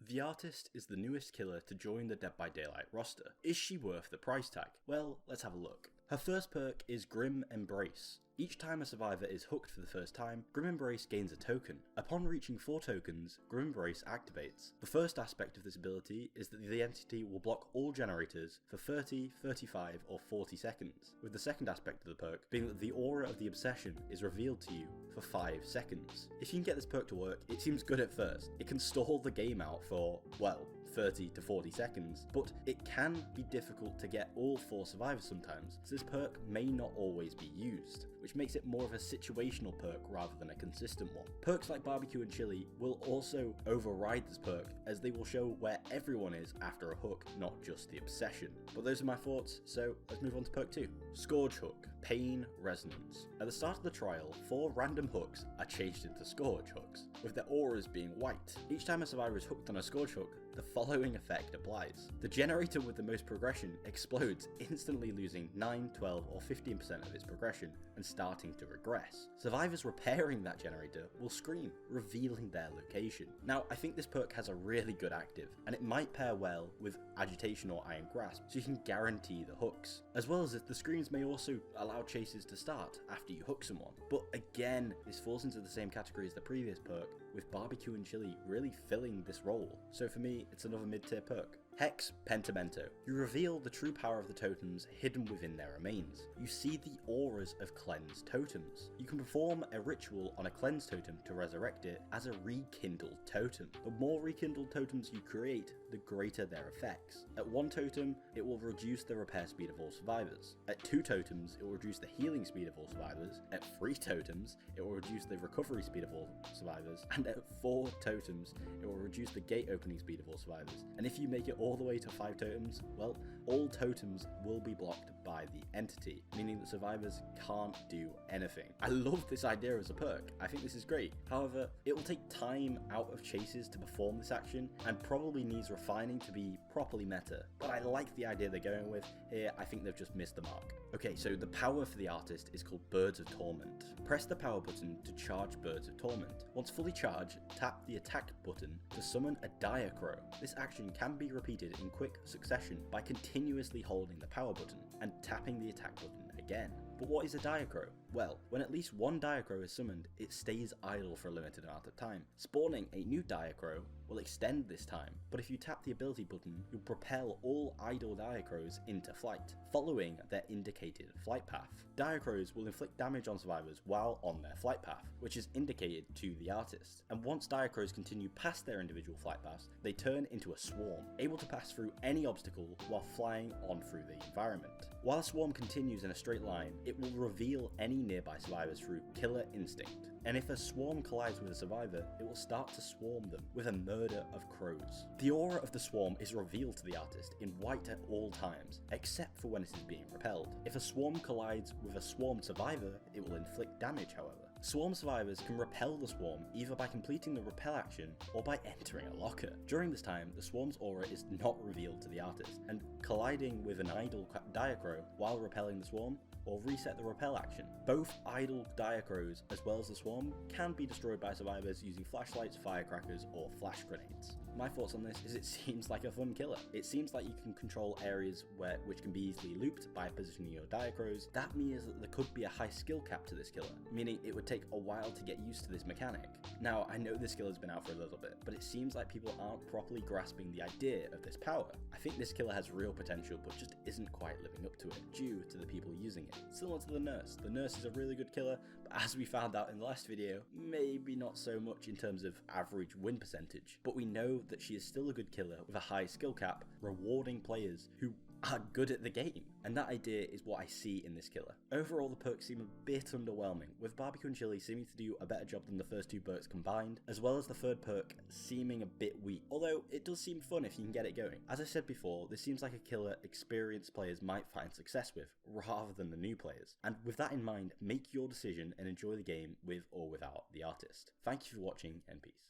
The Artist is the newest killer to join the Dead by Daylight roster. Is she worth the price tag? Well, let's have a look. Her first perk is Grim Embrace. Each time a survivor is hooked for the first time, Grim Embrace gains a token. Upon reaching 4 tokens, Grim Embrace activates. The first aspect of this ability is that the entity will block all generators for 30, 35 or 40 seconds, with the second aspect of the perk being that the aura of the obsession is revealed to you for 5 seconds. If you can get this perk to work, it seems good at first. It can stall the game out for, well, 30 to 40 seconds, but it can be difficult to get all 4 survivors sometimes, so this perk may not always be used, which makes it more of a situational perk rather than a consistent one. Perks like Barbecue and Chili will also override this perk, as they will show where everyone is after a hook, not just the obsession. But those are my thoughts, so let's move on to perk 2. Scourge Hook, Pain Resonance. At the start of the trial, 4 random hooks are changed into Scourge Hooks, with their auras being white. Each time a survivor is hooked on a Scourge Hook, the following effect applies. The generator with the most progression explodes, instantly losing 9, 12 or 15% of its progression and starting to regress. Survivors repairing that generator will scream, revealing their location. Now, I think this perk has a really good active, and it might pair well with Agitation or Iron Grasp, so you can guarantee the hooks. As well as the screams may also allow chases to start after you hook someone. But again, this falls into the same category as the previous perk, with Barbecue and Chili really filling this role. So for me, it's another mid-tier perk. Hex Pentimento. You reveal the true power of the totems hidden within their remains. You see the auras of cleansed totems. You can perform a ritual on a cleansed totem to resurrect it as a rekindled totem. The more rekindled totems you create, the greater their effects. At 1 totem, it will reduce the repair speed of all survivors. At 2 totems, it will reduce the healing speed of all survivors. At 3 totems, it will reduce the recovery speed of all survivors. And at 4 totems, it will reduce the gate opening speed of all survivors. And if you make it all the way to 5 totems, well, all totems will be blocked by the entity, meaning that survivors can't do anything. I love this idea as a perk. I think this is great. However, it will take time out of chases to perform this action and probably needs refining to be properly meta, but I like the idea they're going with here. I think they've just missed the mark. Okay, so the power for the Artist is called Birds of Torment. Press the power button to charge Birds of Torment. Once fully charged, tap the attack button to summon a Diacro. This action can be repeated in quick succession by continuously holding the power button and tapping the attack button again. But what is a Diacro? Well, when at least 1 Diacro is summoned, it stays idle for a limited amount of time. Spawning a new Diacro will extend this time, but if you tap the ability button, you'll propel all idle Diacros into flight, following their indicated flight path. Diacros will inflict damage on survivors while on their flight path, which is indicated to the Artist. And once Diacros continue past their individual flight paths, they turn into a swarm, able to pass through any obstacle while flying on through the environment. While a swarm continues in a straight line, it will reveal any nearby survivors through Killer Instinct. And if a swarm collides with a survivor, it will start to swarm them with a murder of crows. The aura of the swarm is revealed to the Artist in white at all times, except for when it is being repelled. If a swarm collides with a swarm survivor, it will inflict damage, however. Swarm survivors can repel the swarm either by completing the repel action or by entering a locker. During this time, the swarm's aura is not revealed to the Artist, and colliding with an idle Diacro while repelling the swarm or reset the repel action. Both idle Diacros as well as the swarm can be destroyed by survivors using flashlights, firecrackers or flash grenades. My thoughts on this is it seems like a fun killer. It seems like you can control areas which can be easily looped by positioning your Diacros. That means that there could be a high skill cap to this killer, meaning it would take a while to get used to this mechanic. Now, I know this skill has been out for a little bit, but it seems like people aren't properly grasping the idea of this power. I think this killer has real potential, but just isn't quite living up to it due to the people using it. Similar to the Nurse. The Nurse is a really good killer, but as we found out in the last video, maybe not so much in terms of average win percentage. But we know that she is still a good killer with a high skill cap, rewarding players who are good at the game. And that idea is what I see in this killer. Overall, the perks seem a bit underwhelming, with Barbecue and Chili seeming to do a better job than the first 2 perks combined, as well as the third perk seeming a bit weak, although it does seem fun if you can get it going. As I said before, this seems like a killer experienced players might find success with, rather than the new players. And with that in mind, make your decision and enjoy the game with or without the Artist. Thank you for watching, and peace.